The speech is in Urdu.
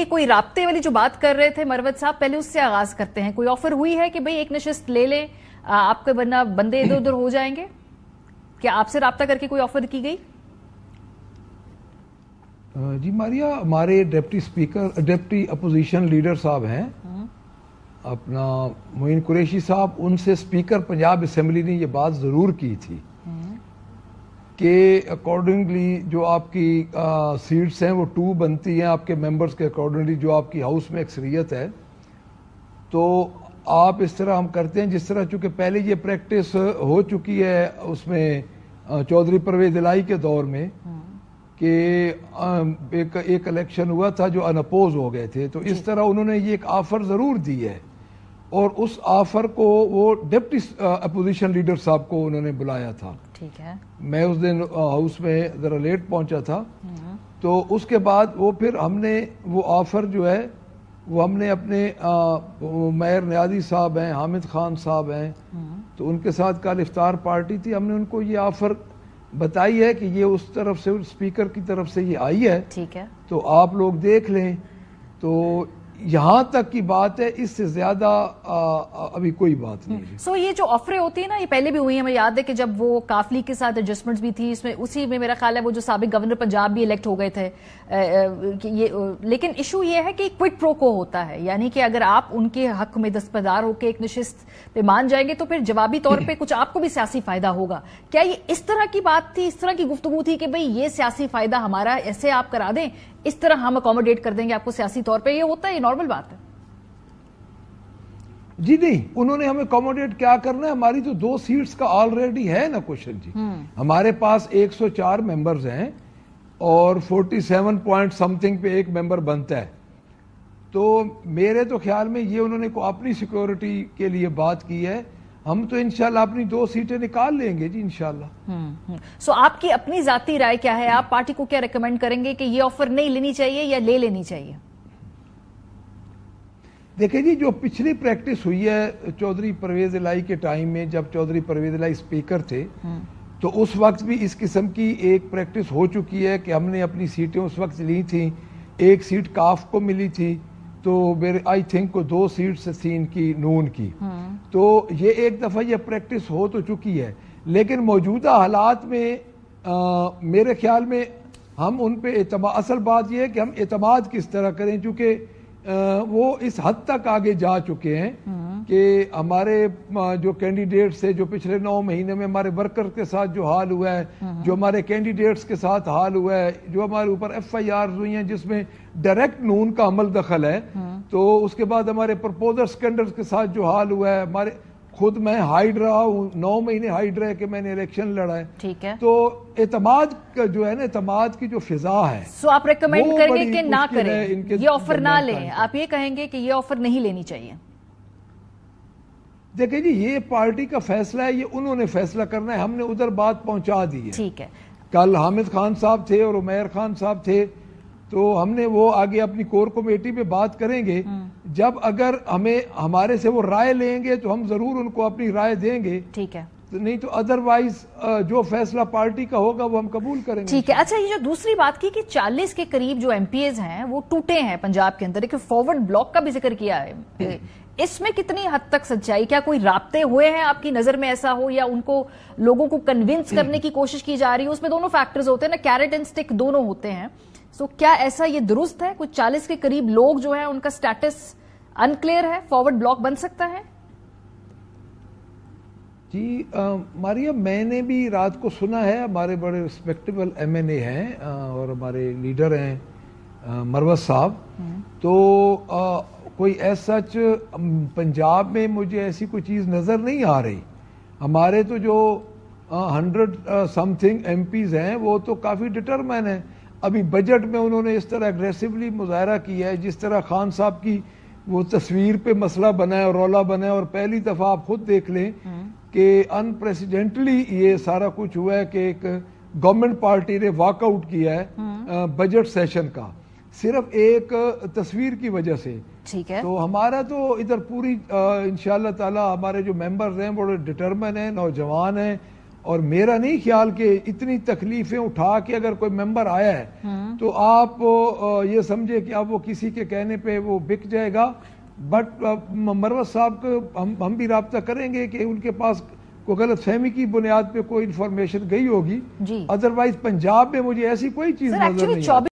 کوئی رابطے والی جو بات کر رہے تھے مروت صاحب، پہلے اس سے آغاز کرتے ہیں. کوئی آفر ہوئی ہے کہ بھئی ایک نشست لے لیں آپ کے، ورنہ بندے ادھر ادھر ہو جائیں گے؟ کیا آپ سے رابطہ کر کے کوئی آفر کی گئی؟ جی ماریا، ہمارے ڈپٹی اپوزیشن لیڈر صاحب ہیں اپنا معین قریشی صاحب، ان سے اسپیکر پنجاب اسمبلی نے یہ بات ضرور کی تھی کہ اکارڈنگلی جو آپ کی سیٹس ہیں وہ 2 بنتی ہیں آپ کے ممبرز کے اکارڈنگلی، جو آپ کی ہاؤس میں اکثریت ہے. تو آپ اس طرح ہم کرتے ہیں جس طرح چونکہ پہلے یہ پریکٹس ہو چکی ہے اس میں چودھری پرویز الہی کے دور میں کہ ایک الیکشن ہوا تھا جو ان اپوز ہو گئے تھے، تو اس طرح انہوں نے یہ ایک آفر ضرور دی ہے اور اس آفر کو وہ ڈپٹی اپوزیشن لیڈر صاحب کو انہوں نے بلایا تھا. ٹھیک ہے. میں اس دن ہاؤس میں ذرا لیٹ پہنچا تھا، تو اس کے بعد وہ پھر ہم نے وہ آفر جو ہے وہ ہم نے اپنے میئر نیازی صاحب ہیں، حامد خان صاحب ہیں، تو ان کے ساتھ کل افطار پارٹی تھی، ہم نے ان کو یہ آفر بتائی ہے کہ یہ اس طرف سے اسپیکر کی طرف سے یہ آئی ہے. ٹھیک ہے. تو آپ لوگ دیکھ لیں. تو یہاں تک کی بات ہے، اس سے زیادہ ابھی کوئی بات نہیں ہے. سو یہ جو آفریں ہوتی ہیں نا، یہ پہلے بھی ہوئی ہیں. ہمیں یاد ہے کہ جب وہ کافلی کے ساتھ ایڈجسٹمنٹس بھی تھی، اس میں اسی میں میرا خیال ہے وہ جو سابق گورنر پنجاب بھی الیکٹ ہو گئے تھے. لیکن ایشو یہ ہے کہ کوئٹ پرو کو ہوتا ہے، یعنی کہ اگر آپ ان کے حق میں دستبردار ہو کے ایک نشست پہ مان جائیں گے تو پھر جوابی طور پہ کچھ آپ کو بھی سیاسی فائدہ ہوگا. کیا یہ اس طرح کی بات تھی، اس طرح کی گفتگو تھی کہ بھئی یہ سیاسی فائدہ ہمارا ایسے آپ کرا دیں، اس طرح ہم اکوموڈیٹ کر دیں گے آپ کو سیاسی طور پہ؟ یہ ہوتا ہے، یہ نارمل بات ہے. جی نہیں، انہوں نے ہمیں اکوموڈیٹ کیا کرنا ہے، ہماری تو 2 سیٹس کا آلریڈی ہے نا کوشچن جی. ہمارے پاس 104 ممبرز ہیں اور 47 پوائنٹ سم تھنگ پہ ایک ممبر بنتا ہے. تو میرے تو خیال میں یہ انہوں نے اپنی سیکیورٹی کے لیے بات کی ہے. ہم تو انشاءاللہ اپنی 2 سیٹیں نکال لیں گے جی انشاءاللہ. سو آپ کی اپنی ذاتی رائے کیا ہے؟ آپ پارٹی کو کیا ریکمینڈ کریں گے کہ یہ آفر نہیں لینی چاہیے یا لے لینی چاہیے؟ دیکھیں جی، جو پچھلی پریکٹس ہوئی ہے چودھری پرویز الہی کے ٹائم میں، جب چودھری پرویز الہی اسپیکر تھے، تو اس وقت بھی اس قسم کی ایک پریکٹس ہو چکی ہے کہ ہم نے اپنی سیٹیں اس وقت لی تھیں. ایک سیٹ کاف کو ملی تھی، تو آئی تھنک کو 2 سیٹس تھی ان کی نون کی. تو یہ ایک دفعہ یہ پریکٹس ہو تو چکی ہے، لیکن موجودہ حالات میں میرے خیال میں ہم ان پہ اصل بات یہ ہے کہ ہم اعتماد کس طرح کریں، چونکہ وہ اس حد تک آگے جا چکے ہیں کہ ہمارے جو کینڈیڈیٹس تھے، جو پچھلے 9 مہینے میں ہمارے ورکر کے ساتھ جو حال ہوا ہے، جو ہمارے کینڈیڈیٹس کے ساتھ حال ہوا ہے، جو ہمارے اوپر FIRs ہوئی ہیں جس میں ڈائریکٹ نون کا عمل دخل ہے، تو اس کے بعد ہمارے پرپوزر سکینڈرز کے ساتھ جو حال ہوا ہے، ہمارے خود میں ہائیڈ رہا ہوں، 9 مہینے ہائیڈ رہے کہ میں نے الیکشن لڑا ہے. ٹھیک ہے. تو اعتماد کا جو ہے نا، اعتماد کی جو فضا ہے، سو آپ ریکمینڈ کریں گے کہ نہ کریں، یہ آفر نہ لیں؟ آپ یہ کہیں گے کہ یہ آفر نہیں لینی چاہیے؟ دیکھیں جی، یہ پارٹی کا فیصلہ ہے، یہ انہوں نے فیصلہ کرنا ہے، ہم نے ادھر بات پہنچا دی ہے. ٹھیک ہے. کل حامد خان صاحب تھے اور عمیر خان صاحب تھے، تو ہم نے وہ آگے اپنی کور کمیٹی پہ بات کریں گے. جب اگر ہمارے سے وہ رائے لیں گے تو ہم ضرور ان کو اپنی رائے دیں گے. ٹھیک ہے. نہیں تو ادروائز جو فیصلہ پارٹی کا ہوگا وہ ہم قبول کریں گے. ٹھیک ہے. اچھا، یہ جو دوسری بات کی کہ 40 کے قریب جو MPs ہیں وہ ٹوٹے ہیں پنجاب کے اندر، ایک فارورڈ بلاک کا بھی ذکر کیا ہے، اس میں کتنی حد تک سچائی؟ کیا کوئی رابطے ہوئے ہیں آپ کی نظر میں ایسا ہو، یا ان کو لوگوں کو کنونس کرنے کی کوشش کی جا رہی ہے؟ اس میں دونوں فیکٹرز ہوتے ہیں نا، کیرٹ اینڈ سٹک دونوں ہوتے ہیں. سو کیا ایسا یہ درست ہے؟ کچھ 40 کے قریب لوگ جو ہیں ان کا سٹیٹس انکلیئر ہے، فارورڈ بلاک بن سکتا ہے؟ جی مریم، میں نے بھی رات کو سنا ہے، ہمارے بڑے ریسپیکٹیبل MNA ہیں اور ہمارے لیڈر ہیں مروت صاحب، تو کوئی ایسا پنجاب میں مجھے ایسی کوئی چیز نظر نہیں آ رہی. ہمارے تو جو 100 سم تھنگ MPs ہیں وہ تو کافی ڈٹرمن ہیں. ابھی بجٹ میں انہوں نے اس طرح اگریسیولی مظاہرہ کیا ہے، جس طرح خان صاحب کی وہ تصویر پہ مسئلہ بنا ہے اور رولا بنا ہے، اور پہلی دفعہ آپ خود دیکھ لیں کہ انپریسیڈنٹلی یہ سارا کچھ ہوا ہے کہ ایک گورنمنٹ پارٹی نے واک آؤٹ کیا ہے بجٹ سیشن کا، صرف ایک تصویر کی وجہ سے. تو ہمارا تو ادھر پوری انشاءاللہ تعالی ہمارے جو ممبرز ہیں بڑے ڈٹرمن ہیں، نوجوان ہیں، اور میرا نہیں خیال کہ اتنی تکلیفیں اٹھا کے اگر کوئی ممبر آیا ہے تو آپ یہ سمجھے کہ اب وہ کسی کے کہنے پہ وہ بک جائے گا. بٹ مروت صاحب کو ہم بھی رابطہ کریں گے کہ ان کے پاس کوئی غلط فہمی کی بنیاد پہ کوئی انفارمیشن گئی ہوگی. ادروائز پنجاب میں مجھے ایسی کوئی چیز نظر نہیں آتی.